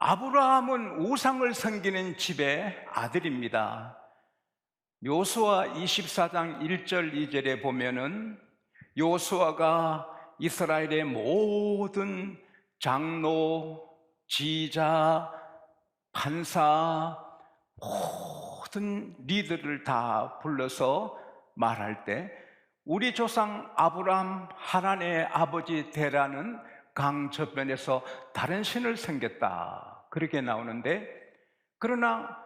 아브라함은 우상을 섬기는 집의 아들입니다. 요수아 24장 1절 2절에 보면은 요수아가 이스라엘의 모든 장로, 지자, 판사, 모든 리더를 다 불러서 말할 때 우리 조상 아브라함 하나님의 아버지 데라는 강 저편에서 다른 신을 섬겼다, 그렇게 나오는데, 그러나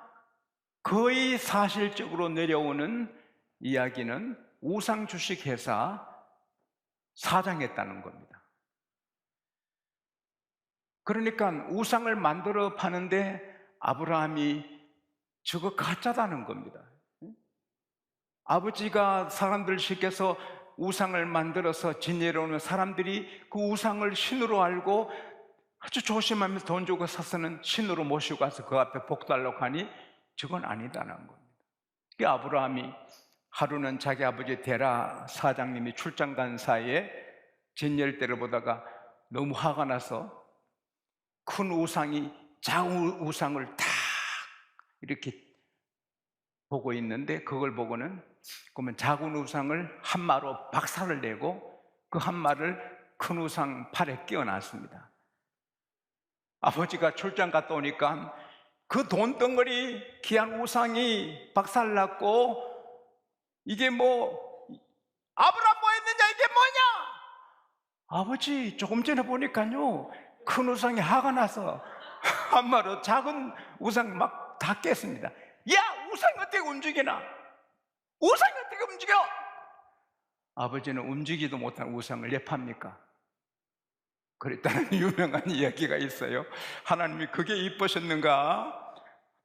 거의 사실적으로 내려오는 이야기는 우상 주식 회사 사장했다는 겁니다. 그러니까 우상을 만들어 파는데 아브라함이 저거 가짜다는 겁니다. 아버지가 사람들 시켜서 우상을 만들어서 지내려오는 사람들이 그 우상을 신으로 알고 아주 조심하면서 돈 주고 사서는 신으로 모시고 가서 그 앞에 복달라고 하니 저건 아니다는 겁니다. 그 아브라함이 하루는 자기 아버지 데라 사장님이 출장 간 사이에 진열대를 보다가 너무 화가 나서 큰 우상이 작은 우상을 탁 이렇게 보고 있는데, 그걸 보고는 그러면 작은 우상을 한 마로 박살을 내고 그 한 마를 큰 우상 팔에 끼워놨습니다. 아버지가 출장 갔다 오니까 그 돈덩어리 귀한 우상이 박살났고, 이게 뭐 아브라함 뭐 했느냐, 이게 뭐냐? 아버지 조금 전에 보니까요 큰 우상이 화가 나서 한 마로 작은 우상 막 다 깼습니다. 야, 우상이 어떻게 움직이나? 우상이 어떻게 움직여? 아버지는 움직이도 못한 우상을 왜 팝니까? 그랬다는 유명한 이야기가 있어요. 하나님이 그게 이쁘셨는가?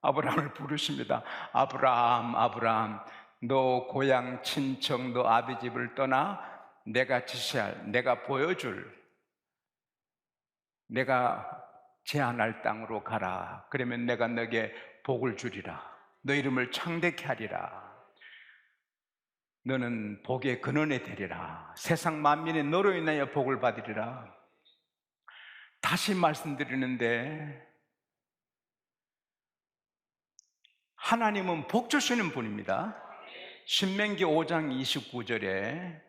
아브라함을 부르십니다. 아브라함, 아브라함, 너 고향 친척 너 아비 집을 떠나 내가 지시할, 내가 보여줄, 내가 제안할 땅으로 가라. 그러면 내가 너에게 복을 주리라. 너 이름을 창대케 하리라. 너는 복의 근원이 되리라. 세상 만민이 너로 인하여 복을 받으리라. 다시 말씀드리는데, 하나님은 복 주시는 분입니다. 신명기 5장 29절에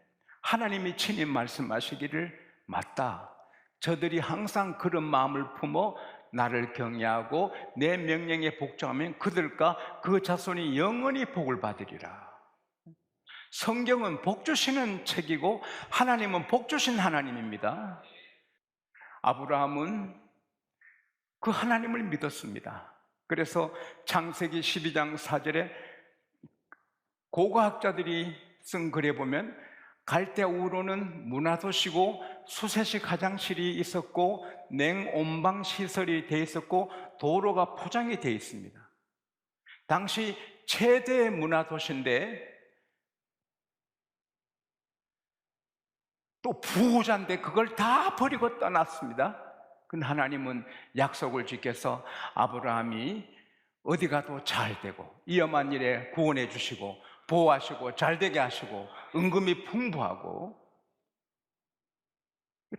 하나님이 친히 말씀하시기를, 맞다, 저들이 항상 그런 마음을 품어 나를 경외하고 내 명령에 복종하면 그들과 그 자손이 영원히 복을 받으리라. 성경은 복 주시는 책이고 하나님은 복 주신 하나님입니다. 아브라함은 그 하나님을 믿었습니다. 그래서 창세기 12장 4절에 고고학자들이 쓴 글에 보면 갈대 우르는 문화도시고 수세식 화장실이 있었고 냉온방 시설이 되어 있었고 도로가 포장이 되어 있습니다. 당시 최대 문화도시인데 또 부자인데 그걸 다 버리고 떠났습니다. 근데 하나님은 약속을 지켜서 아브라함이 어디 가도 잘 되고 위험한 일에 구원해 주시고 보호하시고 잘되게 하시고 은금이 풍부하고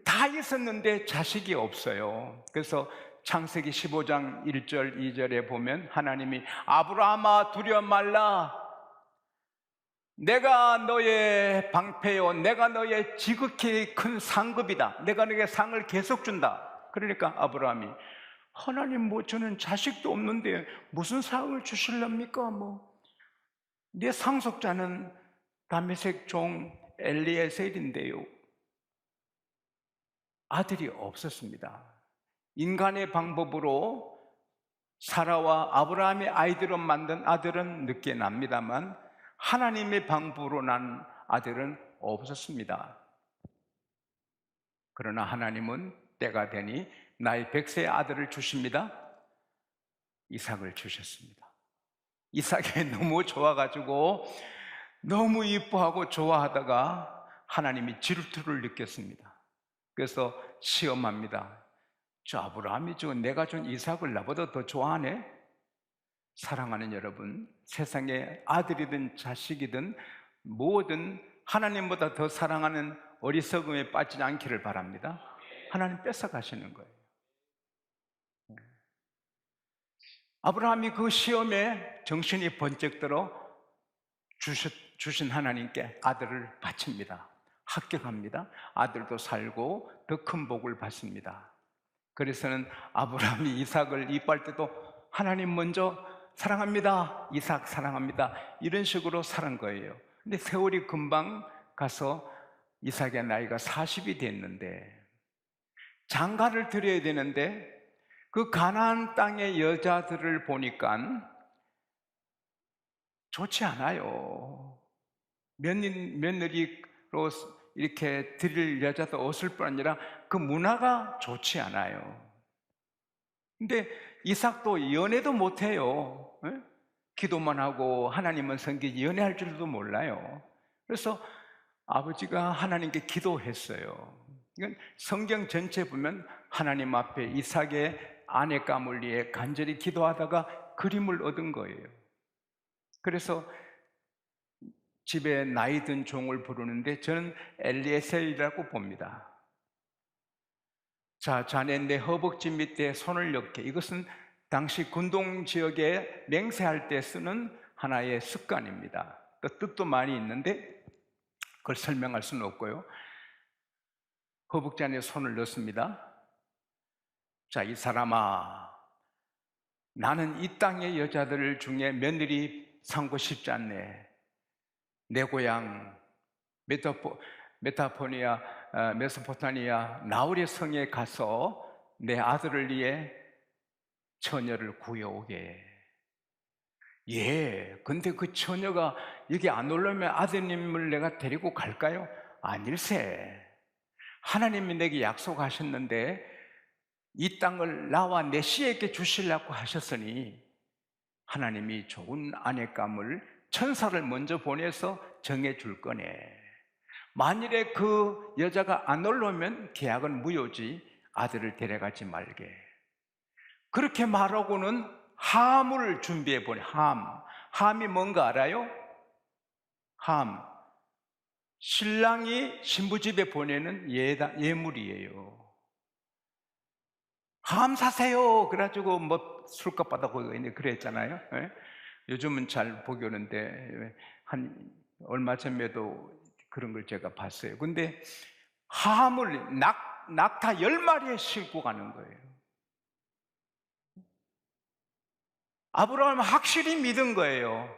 다 있었는데 자식이 없어요. 그래서 창세기 15장 1절 2절에 보면 하나님이 아브라함아 두려워 말라, 내가 너의 방패요, 내가 너의 지극히 큰 상급이다, 내가 너에게 상을 계속 준다. 그러니까 아브라함이 하나님, 뭐 저는 자식도 없는데 무슨 상을 주실랍니까? 내 상속자는 다메섹 종 엘리에셀인데요. 아들이 없었습니다. 인간의 방법으로 사라와 아브라함의 아이들로 만든 아들은 늦게 납니다만 하나님의 방법으로 난 아들은 없었습니다. 그러나 하나님은 때가 되니 나의 백세의 아들을 주십니다. 이삭을 주셨습니다. 이삭이 너무 좋아가지고 너무 이뻐하고 좋아하다가 하나님이 질투를 느꼈습니다. 그래서 시험합니다. 저 아브라함이 내가 준 이삭을 나보다 더 좋아하네? 사랑하는 여러분, 세상에 아들이든 자식이든 뭐든 하나님보다 더 사랑하는 어리석음에 빠지지 않기를 바랍니다. 하나님 뺏어가시는 거예요. 아브라함이 그 시험에 정신이 번쩍 들어 주신 하나님께 아들을 바칩니다. 합격합니다. 아들도 살고 더 큰 복을 받습니다. 그래서는 아브라함이 이삭을 이뻐할 때도 하나님 먼저 사랑합니다. 이삭 사랑합니다. 이런 식으로 살은 거예요. 근데 세월이 금방 가서 이삭의 나이가 40이 됐는데 장가를 드려야 되는데 그 가나안 땅의 여자들을 보니까 좋지 않아요. 며느리로 이렇게 드릴 여자도 없을 뿐 아니라 그 문화가 좋지 않아요. 근데 이삭도 연애도 못해요. 기도만 하고 하나님은 섬기지 연애할 줄도 몰라요. 그래서 아버지가 하나님께 기도했어요. 이건 성경 전체 보면 하나님 앞에 이삭의 아내감을 위해 간절히 기도하다가 그림을 얻은 거예요. 그래서 집에 나이 든 종을 부르는데 저는 엘리에셀이라고 봅니다. 자, 자네 내 허벅지 밑에 손을 넣게. 이것은 당시 군동 지역에 맹세할 때 쓰는 하나의 습관입니다. 뜻도 많이 있는데 그걸 설명할 수는 없고요. 허벅지 안에 손을 넣습니다. 자, 이 사람아, 나는 이 땅의 여자들 중에 며느리 삼고 싶지 않네. 내 고향 메소포타미아 나홀의 성에 가서 내 아들을 위해 처녀를 구해오게. 예, 근데 그 처녀가 여기 안 오려면 아드님을 내가 데리고 갈까요? 아닐세. 하나님이 내게 약속하셨는데 이 땅을 나와 내 씨에게 주시려고 하셨으니 하나님이 좋은 아내감을 천사를 먼저 보내서 정해 줄 거네. 만일에 그 여자가 안 올라오면 계약은 무효지. 아들을 데려가지 말게. 그렇게 말하고는 함을 준비해 보내. 함이 뭔가 알아요? 함. 신랑이 신부집에 보내는 예물이에요. 함 사세요. 그래가지고 뭐 술값 받아고 그랬잖아요. 예? 요즘은 잘 보기 오는데 한 얼마 전에도 그런 걸 제가 봤어요. 근데 함을 낙타 10마리에 싣고 가는 거예요. 아브라함은 확실히 믿은 거예요.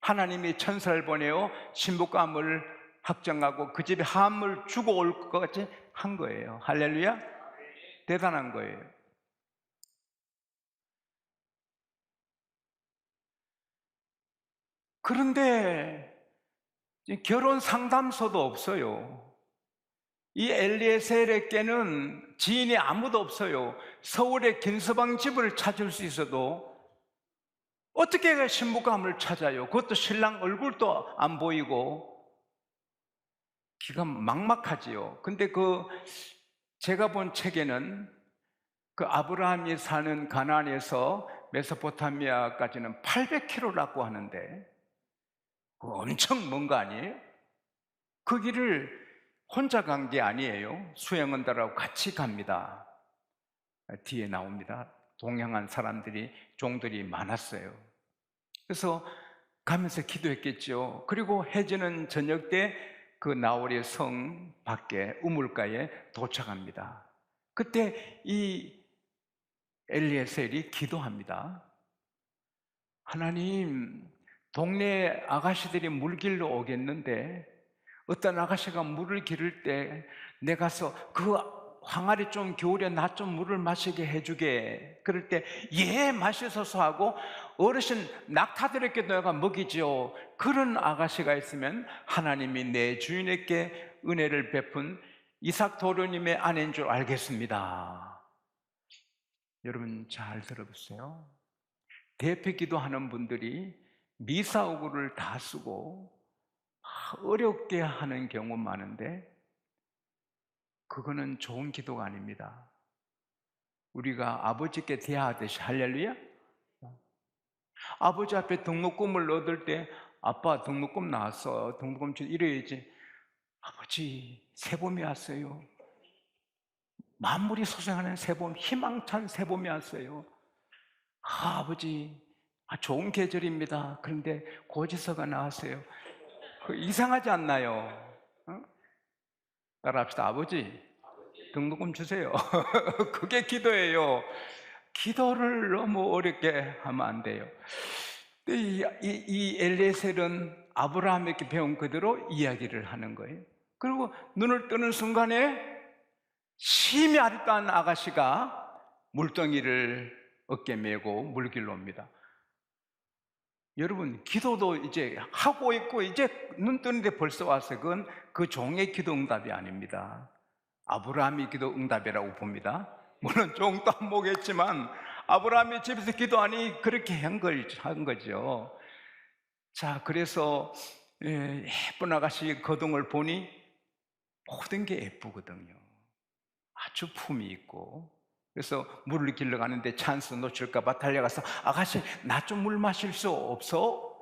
하나님이 천사를 보내어 신부감을 확정하고 그 집에 함을 주고 올 것 같이 한 거예요. 할렐루야. 대단한 거예요. 그런데 결혼 상담소도 없어요. 이 엘리에셀에게는 지인이 아무도 없어요. 서울의 김서방 집을 찾을 수 있어도 어떻게 신부감을 찾아요? 그것도 신랑 얼굴도 안 보이고 기가 막막하지요. 근데 제가 본 책에는 그 아브라함이 사는 가나안에서 메소포타미아까지는 800km라고 하는데 엄청 먼 거 아니에요? 그 길을 혼자 간 게 아니에요. 수행원들하고 같이 갑니다. 뒤에 나옵니다. 동행한 사람들이, 종들이 많았어요. 그래서 가면서 기도했겠죠. 그리고 해지는 저녁 때 그 나홀의 성 밖에 우물가에 도착합니다. 그때 이 엘리에셀이 기도합니다. 하나님, 동네 아가씨들이 물길로 오겠는데 어떤 아가씨가 물을 기를 때 내가 가서 그 항아리 좀 겨울에 나 좀 물을 마시게 해주게. 그럴 때 예 마시소서 하고 어르신 낙타들에게 내가 먹이지요. 그런 아가씨가 있으면 하나님이 내 주인에게 은혜를 베푼 이삭 도련님의 아내인 줄 알겠습니다. 여러분 잘 들어보세요. 대피기도 하는 분들이 미사오구를 다 쓰고 어렵게 하는 경우 많은데 그거는 좋은 기도가 아닙니다. 우리가 아버지께 대하듯이 할렐루야? 아버지 앞에 등록금을 얻을 때 아빠 등록금 나왔어. 등록금 이래야지. 아버지 세봄이 왔어요. 만물이 소생하는 세봄, 희망찬 세봄이 왔어요. 아버지, 좋은 계절입니다. 그런데 고지서가 나왔어요. 이상하지 않나요? 어? 따라합시다. 아버지, 등록금 주세요. 그게 기도예요. 기도를 너무 어렵게 하면 안 돼요. 이 엘ie셀은 아브라함에게 배운 그대로 이야기를 하는 거예요. 그리고 눈을 뜨는 순간에 심히 아리따운 아가씨가 물덩이를 어깨 메고 물길로 옵니다. 여러분, 기도도 이제 하고 있고 이제 눈 뜨는데 벌써 왔어요. 그건 그 종의 기도 응답이 아닙니다. 아브라함이 기도 응답이라고 봅니다. 물론 종도 안 보겠지만 아브라함이 집에서 기도하니 그렇게 한 거죠. 자, 그래서 예쁜 아가씨 거동을 보니 모든 게 예쁘거든요. 아주 품이 있고. 그래서 물을 길러 가는데 찬스 놓칠까봐 달려가서 아가씨, 나 좀 물 마실 수 없어?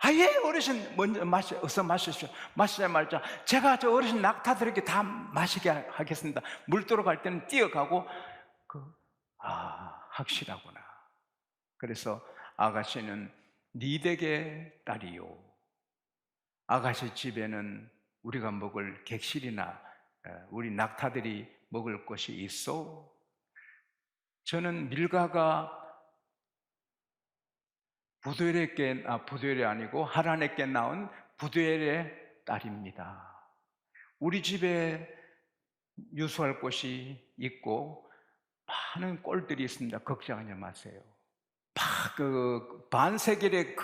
예, 어르신 먼저 어서 마시십시오. 마시자마자 제가 저 어르신 낙타들에게 다 마시게 하겠습니다. 물 들어갈 때는 뛰어가고 확실하구나. 그래서 아가씨는 네 댁의 딸이요, 아가씨 집에는 우리가 먹을 객실이나 우리 낙타들이 먹을 것이 있어? 저는 밀가가 부두엘이 아니고 하란에게 낳은 부두엘의 딸입니다. 우리 집에 유수할 곳이 있고 많은 꼴들이 있습니다. 걱정하지 마세요. 반세겔의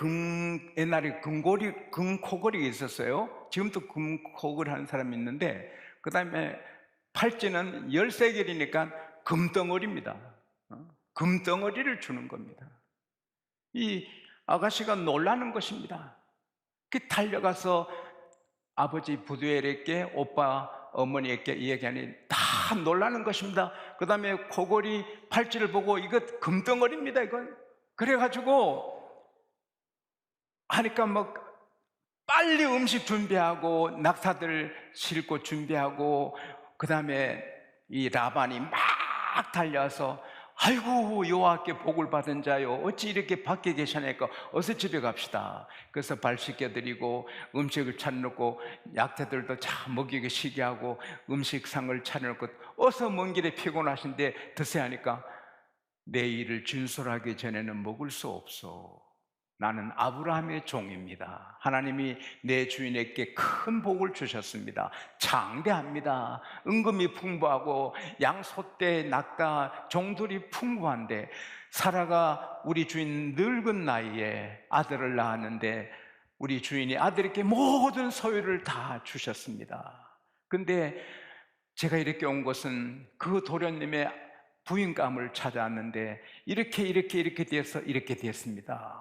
옛날에 금코걸이가 있었어요. 지금도 금코걸 하는 사람이 있는데, 그 다음에 팔찌는 10세겔이니까 금덩어리입니다. 금덩어리를 주는 겁니다. 이 아가씨가 놀라는 것입니다. 달려가서 아버지 부두엘에게, 오빠 어머니에게 이야기하니 다 놀라는 것입니다. 그 다음에 코걸이 팔찌를 보고 이거 금덩어리입니다, 이건. 그래가지고 하니까 빨리 음식 준비하고 낙타들 싣고 준비하고, 그 다음에 이 라반이 막 달려와서 아이고, 여호와께 복을 받은 자요, 어찌 이렇게 밖에 계시냐니까 어서 집에 갑시다. 그래서 발 씻겨드리고 음식을 차려놓고 약태들도 참 먹이게 쉬게 하고 음식상을 차려놓고 어서 먼 길에 피곤하신데 드세요 하니까 내 일을 준수하기 전에는 먹을 수 없어. 나는 아브라함의 종입니다. 하나님이 내 주인에게 큰 복을 주셨습니다. 장대합니다. 은금이 풍부하고 양, 소떼, 낙타, 종들이 풍부한데 사라가 우리 주인 늙은 나이에 아들을 낳았는데 우리 주인이 아들에게 모든 소유를 다 주셨습니다. 근데 제가 이렇게 온 것은 그 도련님의 부인감을 찾아왔는데 이렇게 돼서 이렇게 됐습니다.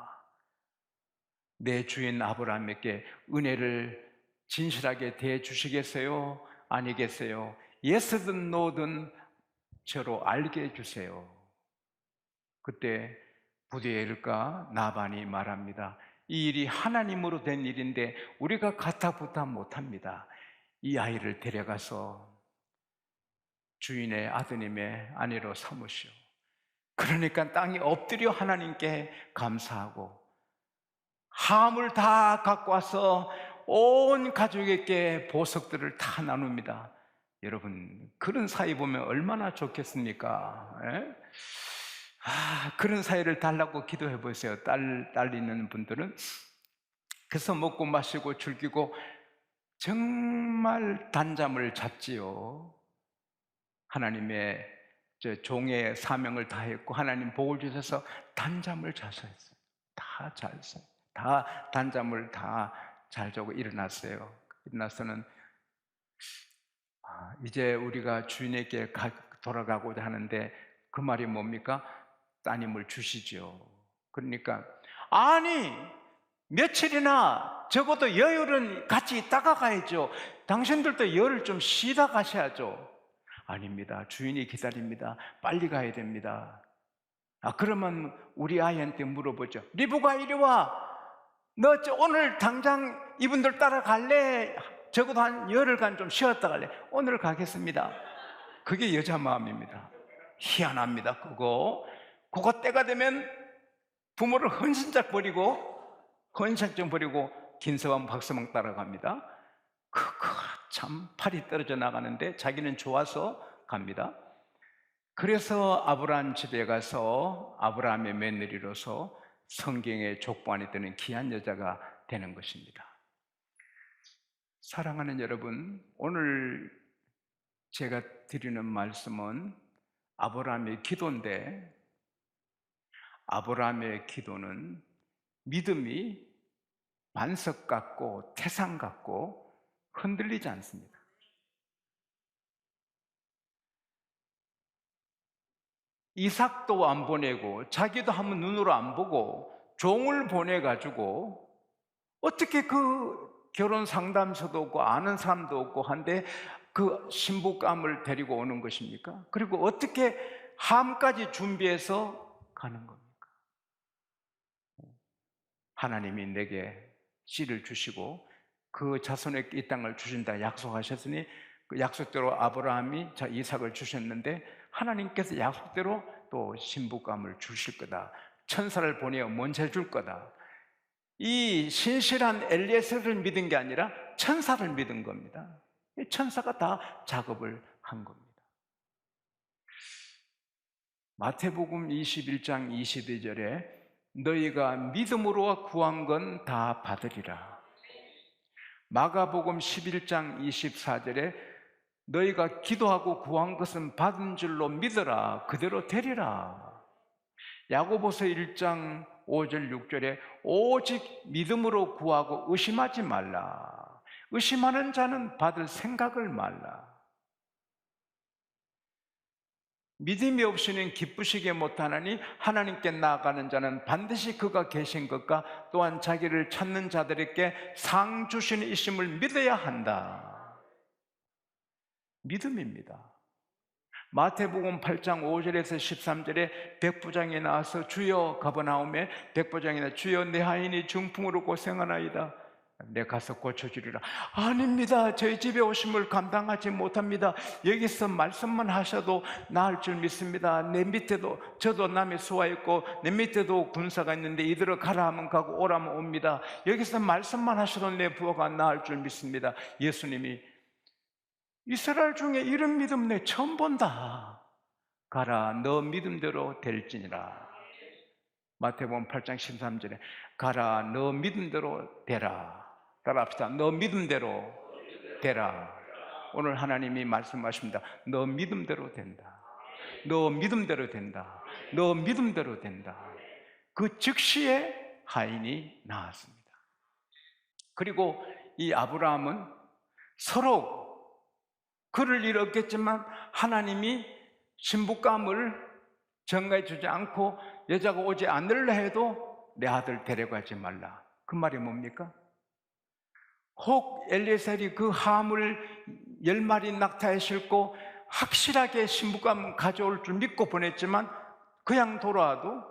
내 주인 아브라함에게 은혜를 진실하게 대해 주시겠어요? 아니겠어요? 예스든 노든 저로 알게 해주세요. 그때 부두엘과 나반이 말합니다. 이 일이 하나님으로 된 일인데 우리가 가타부타 못합니다. 이 아이를 데려가서 주인의 아드님의 아내로 삼으시오. 그러니까 땅에 엎드려 하나님께 감사하고 함을 다 갖고 와서 온 가족에게 보석들을 다 나눕니다. 여러분, 그런 사이 보면 얼마나 좋겠습니까? 그런 사이를 달라고 기도해 보세요. 딸 있는 분들은. 그래서 먹고 마시고 즐기고 정말 단잠을 잤지요. 하나님의 종의 사명을 다했고 하나님 복을 주셔서 단잠을 자셨어요. 다 잤어요. 다 단잠을 다 잘 자고 일어났어요. 일어나서는 이제 우리가 주인에게 돌아가고자 하는데 그 말이 뭡니까? 따님을 주시죠. 그러니까 아니, 며칠이나 적어도 열흘은 같이 있다가 가야죠. 당신들도 열흘 좀 쉬다 가셔야죠. 아닙니다. 주인이 기다립니다. 빨리 가야 됩니다. 그러면 우리 아이한테 물어보죠. 리브가 이리 와. 너 오늘 당장 이분들 따라갈래? 적어도 한 열흘간 좀 쉬었다 갈래? 오늘 가겠습니다. 그게 여자 마음입니다. 희한합니다. 그거 때가 되면 부모를 헌신짝 버리고 긴서방 박서방 따라갑니다. 참 팔이 떨어져 나가는데 자기는 좋아서 갑니다. 그래서 아브라함 집에 가서 아브라함의 며느리로서 성경의 족보 안에 드는 귀한 여자가 되는 것입니다. 사랑하는 여러분, 오늘 제가 드리는 말씀은 아브라함의 기도인데, 아브라함의 기도는 믿음이 반석 같고 태산 같고 흔들리지 않습니다. 이삭도 안 보내고 자기도 한번 눈으로 안 보고 종을 보내가지고 어떻게 그 결혼 상담소도 없고 아는 사람도 없고 한데 그 신부감을 데리고 오는 것입니까? 그리고 어떻게 함까지 준비해서 가는 겁니까? 하나님이 내게 씨를 주시고 그 자손에게 이 땅을 주신다 약속하셨으니 그 약속대로 아브라함이 이삭을 주셨는데 하나님께서 약속대로 또 신부감을 주실 거다. 천사를 보내어 먼저 줄 거다. 이 신실한 엘리에셀을 믿은 게 아니라 천사를 믿은 겁니다. 천사가 다 작업을 한 겁니다. 마태복음 21장 22절에 너희가 믿음으로 구한 건 다 받으리라. 마가복음 11장 24절에 너희가 기도하고 구한 것은 받은 줄로 믿어라. 그대로 되리라. 야고보서 1장 5절 6절에 오직 믿음으로 구하고 의심하지 말라. 의심하는 자는 받을 생각을 말라. 믿음이 없이는 기쁘시게 못하나니 하나님께 나아가는 자는 반드시 그가 계신 것과 또한 자기를 찾는 자들에게 상 주시는 이심을 믿어야 한다. 믿음입니다. 마태복음 8장 5절에서 13절에 백부장이 나와서 주여 가버나움에 백부장이 나와 주여 내 하인이 중풍으로 고생하나이다. 내 가서 고쳐주리라. 아닙니다. 저희 집에 오심을 감당하지 못합니다. 여기서 말씀만 하셔도 나을 줄 믿습니다. 내 밑에도 저도 남의 수가 있고 내 밑에도 군사가 있는데 이들을 가라 하면 가고 오라면 옵니다. 여기서 말씀만 하셔도 내 부하가 나을 줄 믿습니다. 예수님이 이스라엘 중에 이런 믿음 내 처음 본다. 가라 너 믿음대로 될지니라. 마태복음 8장 13절에 가라 너 믿음대로 되라. 따라합시다. 너 믿음대로 되라. 오늘 하나님이 말씀하십니다. 너 믿음대로 된다. 너 믿음대로 된다. 너 믿음대로 된다. 그 즉시에 하인이 나왔습니다. 그리고 이 아브라함은 서로 그를 잃었겠지만 하나님이 신부감을 전가해 주지 않고 여자가 오지 않으려 해도 내 아들 데려가지 말라. 그 말이 뭡니까? 혹 엘리에셀이 그 함을 10마리 낙타에 싣고 확실하게 신부감 가져올 줄 믿고 보냈지만 그냥 돌아와도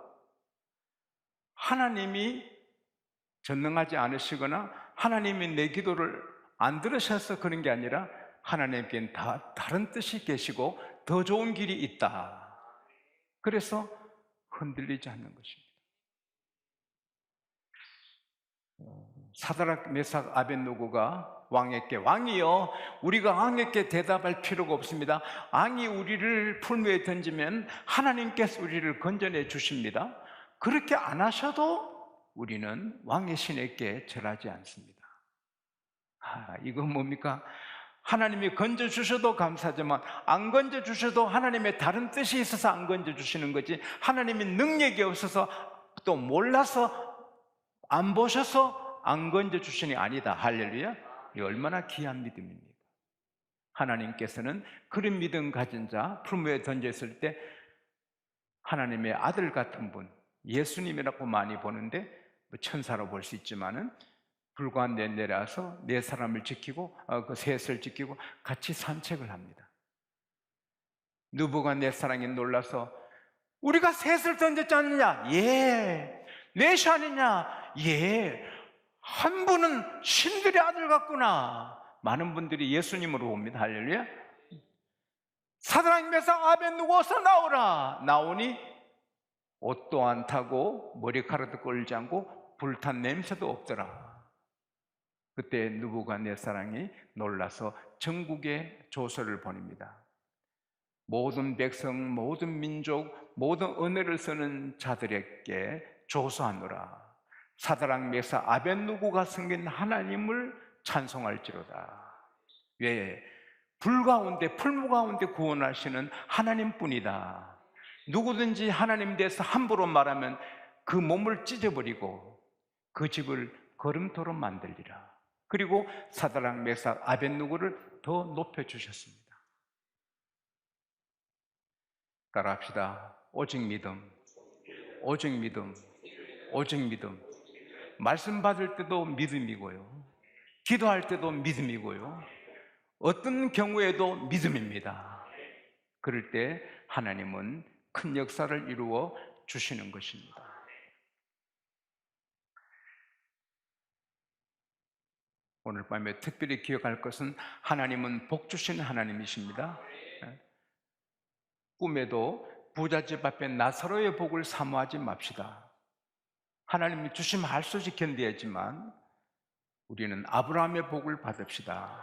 하나님이 전능하지 않으시거나 하나님이 내 기도를 안 들으셔서 그런 게 아니라 하나님께는 다 다른 뜻이 계시고 더 좋은 길이 있다. 그래서 흔들리지 않는 것입니다. 사드락 메삭 아벳노고가 왕에게 왕이여 우리가 왕에게 대답할 필요가 없습니다. 왕이 우리를 풀무에 던지면 하나님께서 우리를 건져내 주십니다. 그렇게 안 하셔도 우리는 왕의 신에게 절하지 않습니다. 이건 뭡니까? 하나님이 건져주셔도 감사하지만 안 건져주셔도 하나님의 다른 뜻이 있어서 안 건져주시는 거지 하나님이 능력이 없어서 또 몰라서 안 보셔서 안 건져주시니 아니다. 할렐루야. 이 얼마나 귀한 믿음입니까? 하나님께서는 그런 믿음 가진 자 풀무에 던졌을 때 하나님의 아들 같은 분 예수님이라고 많이 보는데 천사로 볼 수 있지만은 불과 내려와서 네 사람을 지키고 그 셋을 지키고 같이 산책을 합니다. 느부갓네살이 놀라서 우리가 셋을 던졌지 않느냐? 예. 넷이 아니냐? 예. 한 분은 신들의 아들 같구나. 많은 분들이 예수님으로 봅니다. 할렐루야. 사드락 메삭 아벳노고 어서 나오라. 나오니 옷도 안 타고 머리카락도 끌지 않고 불탄 냄새도 없더라. 그때 느부갓네살이 놀라서 전국에 조서를 보냅니다. 모든 백성, 모든 민족, 모든 언어를 쓰는 자들에게 조서하노라. 사드락, 메삭, 아벳느고가 섬긴 하나님을 찬송할지로다. 왜? 불 가운데, 풀무 가운데 구원하시는 하나님뿐이다. 누구든지 하나님 대해서 함부로 말하면 그 몸을 찢어버리고 그 집을 거름토로 만들리라. 그리고 사드락, 메삭, 아벳느고를 더 높여주셨습니다. 따라합시다. 오직 믿음, 오직 믿음, 오직 믿음. 말씀 받을 때도 믿음이고요, 기도할 때도 믿음이고요, 어떤 경우에도 믿음입니다. 그럴 때 하나님은 큰 역사를 이루어 주시는 것입니다. 오늘 밤에 특별히 기억할 것은 하나님은 복 주시는 하나님이십니다. 꿈에도 부잣집 앞에 나사로의 복을 사모하지 맙시다. 하나님이 주시면 할 수 없이 견뎌야지만 우리는 아브라함의 복을 받읍시다.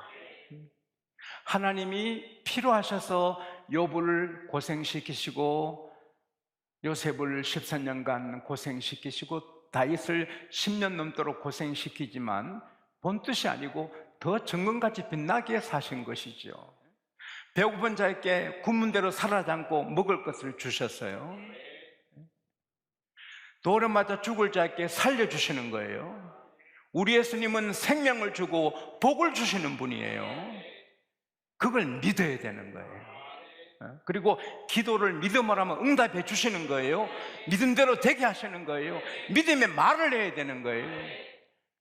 하나님이 필요하셔서 욥을 고생시키시고 요셉을 14년간 고생시키시고 다윗을 10년 넘도록 고생시키지만 본뜻이 아니고 더 정금같이 빛나게 사신 것이죠. 배고픈 자에게 굶은 대로 살아지 않고 먹을 것을 주셨어요. 돌에 맞아 죽을 자에게 살려주시는 거예요. 우리 예수님은 생명을 주고 복을 주시는 분이에요. 그걸 믿어야 되는 거예요. 그리고 기도를 믿음으로 하면 응답해 주시는 거예요. 믿음대로 되게 하시는 거예요. 믿음의 말을 해야 되는 거예요.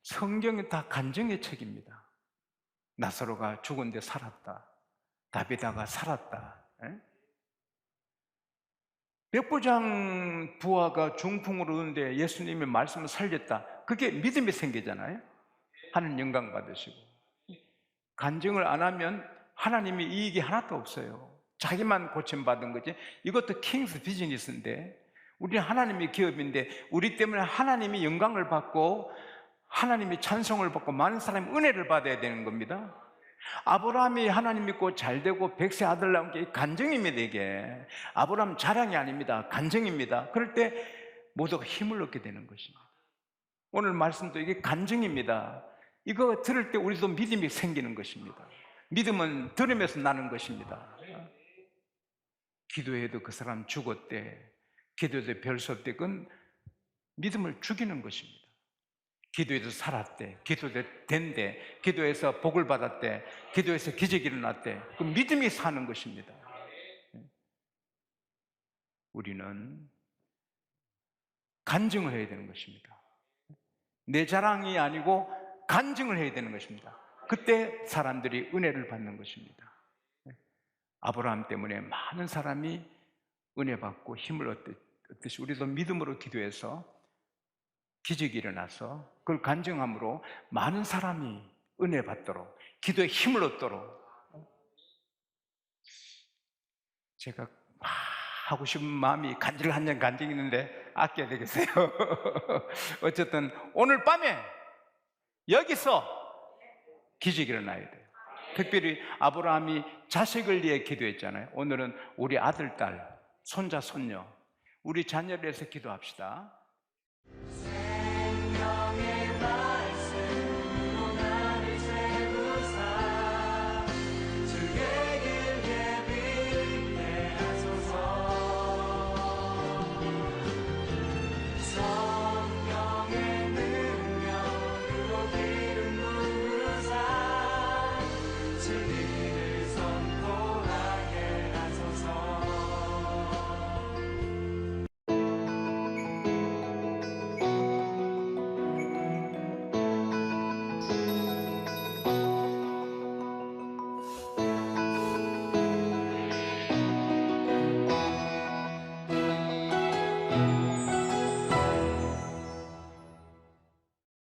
성경이 다 간증의 책입니다. 나사로가 죽은데 살았다, 다비다가 살았다, 백부장 부하가 중풍으로 오는데 예수님의 말씀을 살렸다. 그게 믿음이 생기잖아요. 하나님 영광 받으시고. 간증을 안 하면 하나님의 이익이 하나도 없어요. 자기만 고침받은 거지. 이것도 킹스 비즈니스인데, 우리는 하나님의 기업인데 우리 때문에 하나님이 영광을 받고 하나님이 찬송을 받고 많은 사람이 은혜를 받아야 되는 겁니다. 아브라함이 하나님 믿고 잘되고 100세 아들 낳은 게 간증입니다. 이게 아브라함 자랑이 아닙니다. 간증입니다. 그럴 때 모두가 힘을 얻게 되는 것입니다. 오늘 말씀도 이게 간증입니다. 이거 들을 때 우리도 믿음이 생기는 것입니다. 믿음은 들으면서 나는 것입니다. 기도해도 그 사람 죽었대, 기도해도 별 수 없대, 그건 믿음을 죽이는 것입니다. 기도해서 살았대, 기도해서 된대, 기도해서 복을 받았대, 기도해서 기적이 일어났대. 그 믿음이 사는 것입니다. 우리는 간증을 해야 되는 것입니다. 내 자랑이 아니고 간증을 해야 되는 것입니다. 그때 사람들이 은혜를 받는 것입니다. 아브라함 때문에 많은 사람이 은혜 받고 힘을 얻듯이 우리도 믿음으로 기도해서 기적이 일어나서 그걸 간증함으로 많은 사람이 은혜 받도록, 기도에 힘을 얻도록. 제가 막 하고 싶은 마음이 간질간질 간증이 있는데 아껴야 되겠어요. 어쨌든 오늘 밤에 여기서 기적이 일어나야 돼요. 특별히 아브라함이 자식을 위해 기도했잖아요. 오늘은 우리 아들, 딸, 손자, 손녀, 우리 자녀를 위해서 기도합시다.